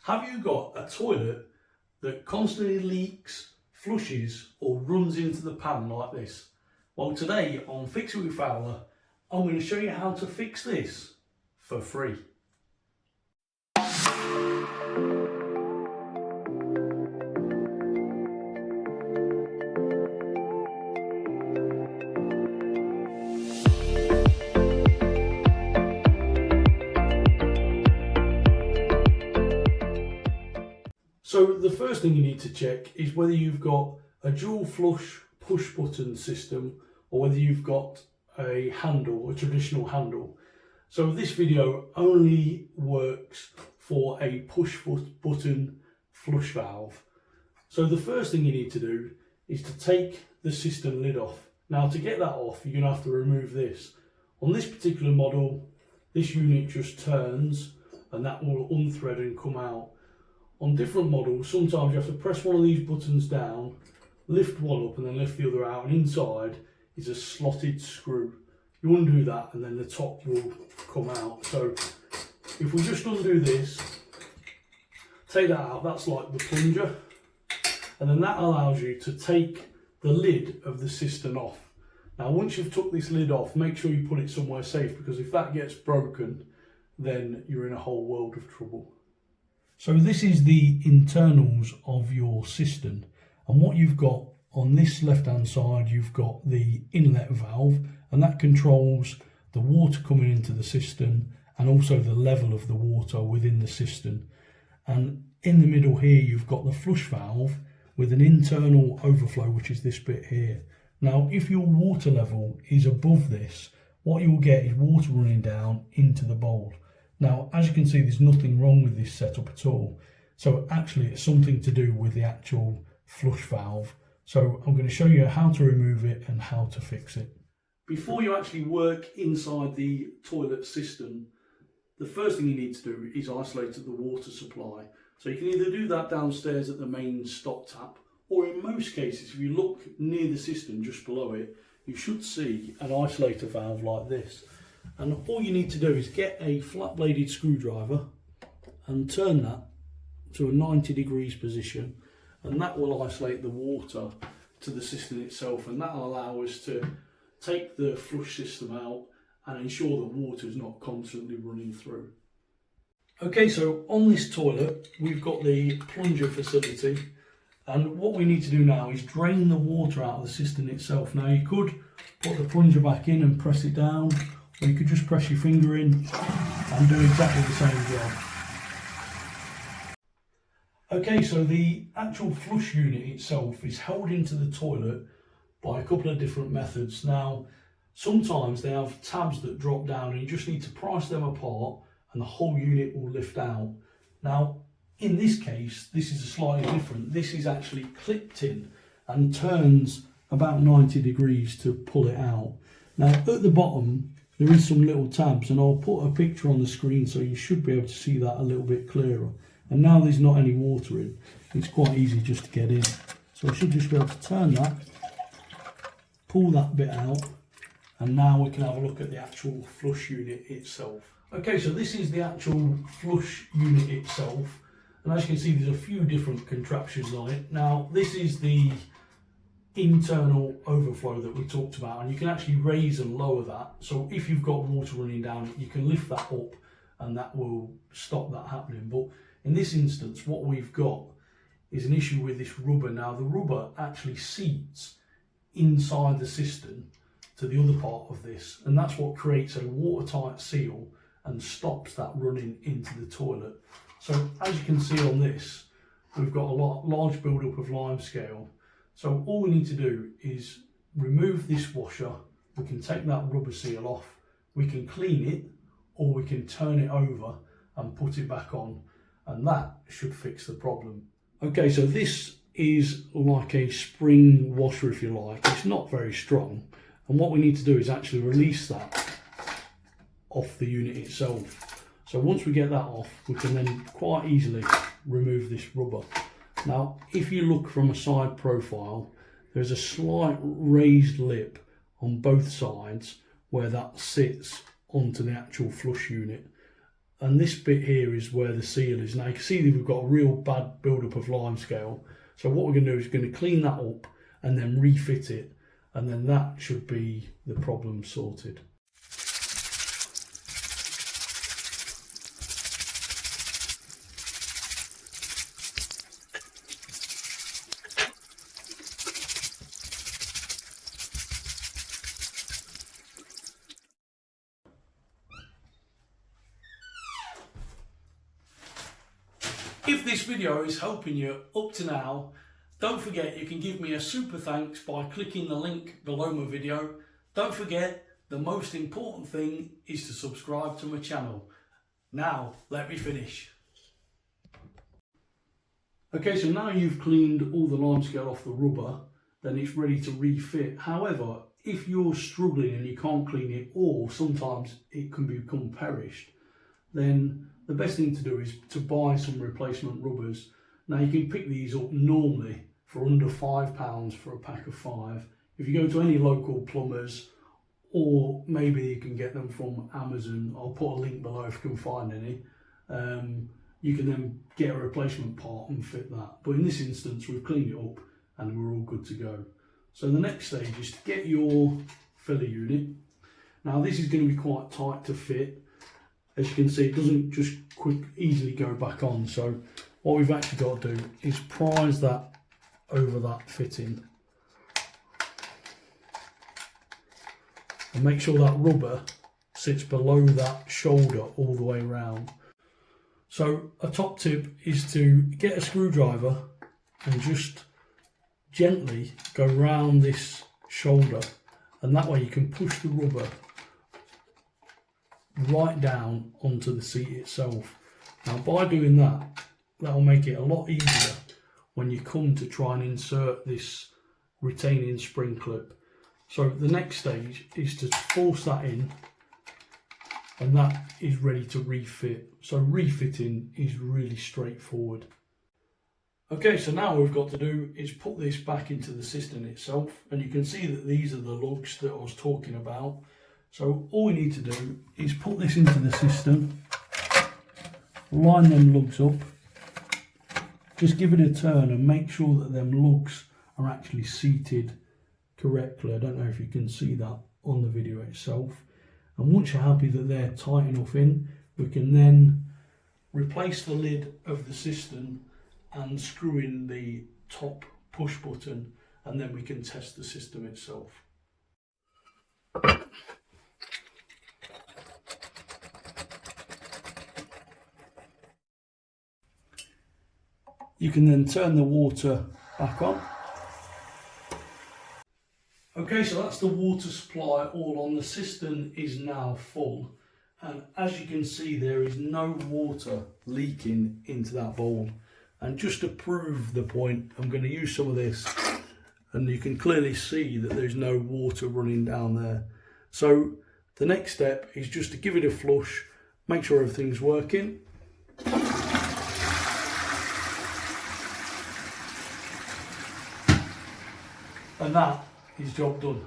Have you got a toilet that constantly leaks, flushes or runs into the pan like this? Well, today on Fix It with Fowler, I'm going to show you how to fix this for free. So the first thing you need to check is whether you've got a dual flush push button system or whether you've got a handle, a traditional handle. So this video only works for a push button flush valve. So the first thing you need to do is to take the cistern lid off. Now to get that off, you're going to have to remove this. On this particular model, this unit just turns and that will unthread and come out. On different models, sometimes you have to press one of these buttons down, lift one up and then lift the other out, and inside is a slotted screw. You undo that and then the top will come out. So if we just undo this, take that out, that's like the plunger, and then that allows you to take the lid of the cistern off. Now once you've took this lid off, make sure you put it somewhere safe, because if that gets broken, then you're in a whole world of trouble. So this is the internals of your cistern, and what you've got on this left hand side, you've got the inlet valve, and that controls the water coming into the cistern and also the level of the water within the cistern. And in the middle here you've got the flush valve with an internal overflow, which is this bit here. Now if your water level is above this, what you'll get is water running down into the bowl. Now, as you can see, there's nothing wrong with this setup at all. So actually it's something to do with the actual flush valve. So I'm going to show you how to remove it and how to fix it. Before you actually work inside the toilet cistern, the first thing you need to do is isolate the water supply. So you can either do that downstairs at the main stop tap, or in most cases, if you look near the cistern just below it, you should see an isolator valve like this. And all you need to do is get a flat bladed screwdriver and turn that to a 90 degrees position, and that will isolate the water to the cistern itself, and that will allow us to take the flush system out and ensure the water is not constantly running through. Okay, so on this toilet we've got the plunger facility, and what we need to do now is drain the water out of the cistern itself. Now you could put the plunger back in and press it down, or you could just press your finger in and do exactly the same job. Okay, so the actual flush unit itself is held into the toilet by a couple of different methods. Now, sometimes they have tabs that drop down and you just need to prise them apart and the whole unit will lift out. Now, in this case, this is slightly different. This is actually clipped in and turns about 90 degrees to pull it out. Now, at the bottom, there is some little tabs, and I'll put a picture on the screen so you should be able to see that a little bit clearer. And now there's not any water in, it's quite easy just to get in. So I should just be able to turn that, pull that bit out, and now we can have a look at the actual flush unit itself. Okay, so this is the actual flush unit itself, and as you can see there's a few different contraptions on it. Now this is the internal overflow that we talked about, and you can actually raise and lower that. So if you've got water running down, you can lift that up and that will stop that happening. But in this instance, what we've got is an issue with this rubber. Now the rubber actually seats inside the cistern to the other part of this, and that's what creates a watertight seal and stops that running into the toilet. So as you can see on this, we've got a large build-up of limescale. So all we need to do is remove this washer, we can take that rubber seal off, we can clean it, or we can turn it over and put it back on, and that should fix the problem. Okay, so this is like a spring washer, if you like. It's not very strong, and what we need to do is actually release that off the unit itself. So once we get that off, we can then quite easily remove this rubber. Now, if you look from a side profile, there's a slight raised lip on both sides where that sits onto the actual flush unit. and this bit here is where the seal is. Now you can see that we've got a real bad build-up of limescale. So what we're going to do is going to clean that up and then refit it, and then that should be the problem sorted. If this video is helping you up to now, don't forget you can give me a super thanks by clicking the link below my video. Don't forget, the most important thing is to subscribe to my channel. Now, let me finish. Okay, so now you've cleaned all the limescale off the rubber, then it's ready to refit. However, if you're struggling and you can't clean it, or sometimes it can become perished, then the best thing to do is to buy some replacement rubbers. Now you can pick these up normally for under £5 for a pack of 5. If you go to any local plumbers, or maybe you can get them from Amazon, I'll put a link below if you can find any, you can then get a replacement part and fit that. But in this instance, we've cleaned it up and we're all good to go. So the next stage is to get your filler unit. Now this is going to be quite tight to fit. As you can see, it doesn't just easily go back on. So what we've actually got to do is prise that over that fitting and make sure that rubber sits below that shoulder all the way around. So a top tip is to get a screwdriver and just gently go round this shoulder, and that way you can push the rubber right down onto the seat itself. Now by doing that, that'll make it a lot easier when you come to try and insert this retaining spring clip. So the next stage is to force that in, and that is ready to refit. So refitting is really straightforward. Okay, so now what we've got to do is put this back into the cistern itself, and you can see that these are the lugs that I was talking about. So all we need to do is put this into the cistern, line them lugs up, just give it a turn and make sure that them lugs are actually seated correctly. I don't know if you can see that on the video itself. And once you're happy that they're tight enough in, we can then replace the lid of the cistern and screw in the top push button, and then we can test the system itself. You can then turn the water back on. Okay, so that's the water supply all on. The cistern is now full, and as you can see, there is no water leaking into that bowl. And just to prove the point, I'm going to use some of this, and you can clearly see that there's no water running down there. So the next step is just to give it a flush, make sure everything's working. And that is job done.